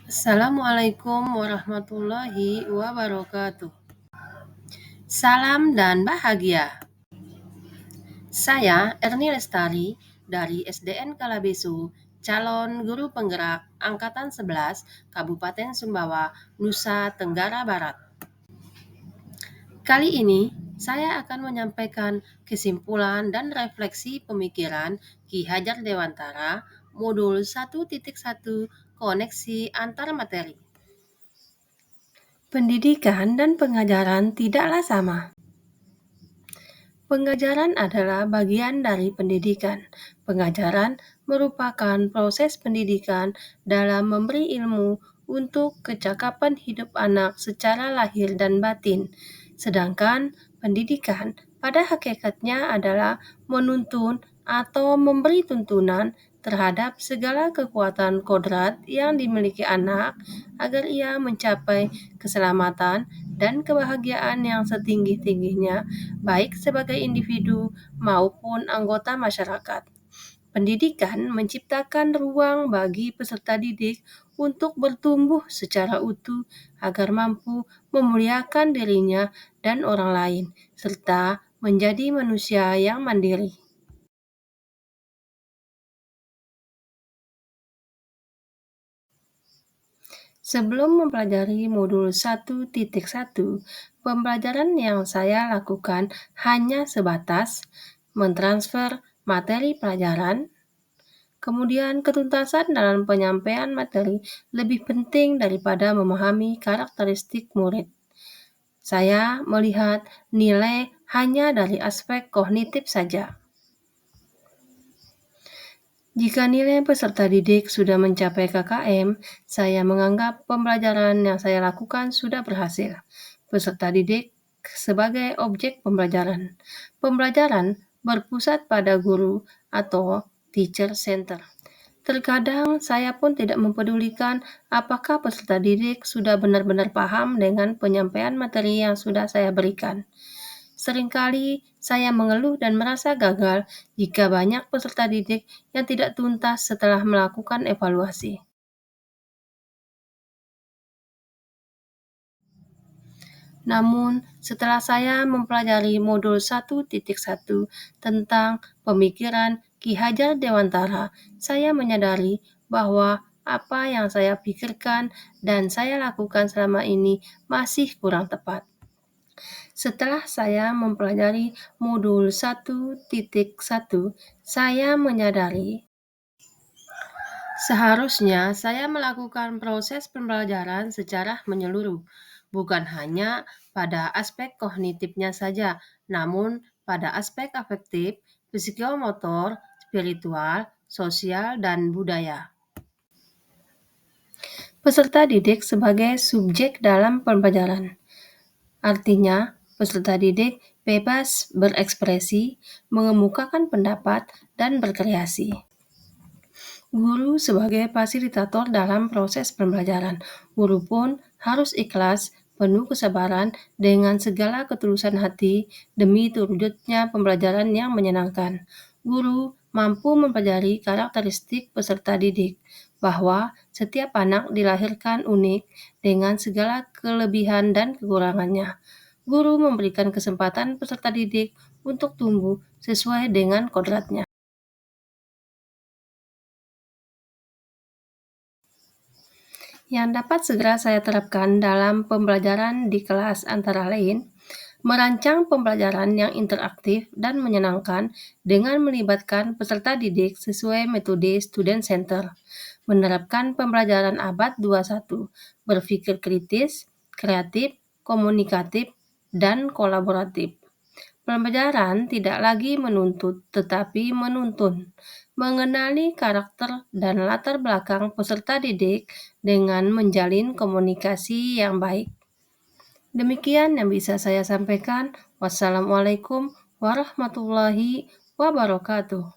Assalamualaikum warahmatullahi wabarakatuh. Salam dan bahagia. Saya Erni Lestari dari SDN Kalabesu, calon guru penggerak Angkatan 11 Kabupaten Sumbawa, Nusa Tenggara Barat. Kali ini saya akan menyampaikan kesimpulan dan refleksi pemikiran Ki Hajar Dewantara Modul 1.1 Koneksi Antar Materi. Pendidikan dan pengajaran tidaklah sama. Pengajaran adalah bagian dari pendidikan. Pengajaran merupakan proses pendidikan dalam memberi ilmu untuk kecakapan hidup anak secara lahir dan batin. Sedangkan pendidikan pada hakikatnya adalah menuntun atau memberi tuntunan terhadap segala kekuatan kodrat yang dimiliki anak agar ia mencapai keselamatan dan kebahagiaan yang setinggi-tingginya, baik sebagai individu maupun anggota masyarakat. Pendidikan menciptakan ruang bagi peserta didik untuk bertumbuh secara utuh agar mampu memuliakan dirinya dan orang lain, serta menjadi manusia yang mandiri. Sebelum mempelajari modul 1.1, pembelajaran yang saya lakukan hanya sebatas mentransfer materi pelajaran, kemudian ketuntasan dalam penyampaian materi lebih penting daripada memahami karakteristik murid. Saya melihat nilai hanya dari aspek kognitif saja. Jika nilai peserta didik sudah mencapai KKM, saya menganggap pembelajaran yang saya lakukan sudah berhasil. Peserta didik sebagai objek pembelajaran. Pembelajaran berpusat pada guru atau teacher center. Terkadang saya pun tidak mempedulikan apakah peserta didik sudah benar-benar paham dengan penyampaian materi yang sudah saya berikan. Seringkali saya mengeluh dan merasa gagal jika banyak peserta didik yang tidak tuntas setelah melakukan evaluasi. Namun, setelah saya mempelajari modul 1.1 tentang pemikiran Ki Hajar Dewantara, saya menyadari bahwa apa yang saya pikirkan dan saya lakukan selama ini masih kurang tepat. Setelah saya mempelajari modul 1.1, saya menyadari seharusnya saya melakukan proses pembelajaran secara menyeluruh, bukan hanya pada aspek kognitifnya saja, namun pada aspek afektif, psikomotor, spiritual, sosial, dan budaya. Peserta didik sebagai subjek dalam pembelajaran. Artinya, peserta didik bebas berekspresi, mengemukakan pendapat, dan berkreasi. Guru sebagai fasilitator dalam proses pembelajaran. Guru pun harus ikhlas, penuh kesabaran, dengan segala ketulusan hati demi terwujudnya pembelajaran yang menyenangkan. Guru mampu mempelajari karakteristik peserta didik, bahwa setiap anak dilahirkan unik dengan segala kelebihan dan kekurangannya. Guru memberikan kesempatan peserta didik untuk tumbuh sesuai dengan kodratnya. Yang dapat segera saya terapkan dalam pembelajaran di kelas antara lain, merancang pembelajaran yang interaktif dan menyenangkan dengan melibatkan peserta didik sesuai metode student center, menerapkan pembelajaran abad 21, berpikir kritis, kreatif, komunikatif, dan kolaboratif. Pembelajaran tidak lagi menuntut, tetapi menuntun, mengenali karakter dan latar belakang peserta didik dengan menjalin komunikasi yang baik. Demikian yang bisa saya sampaikan. Wassalamualaikum warahmatullahi wabarakatuh.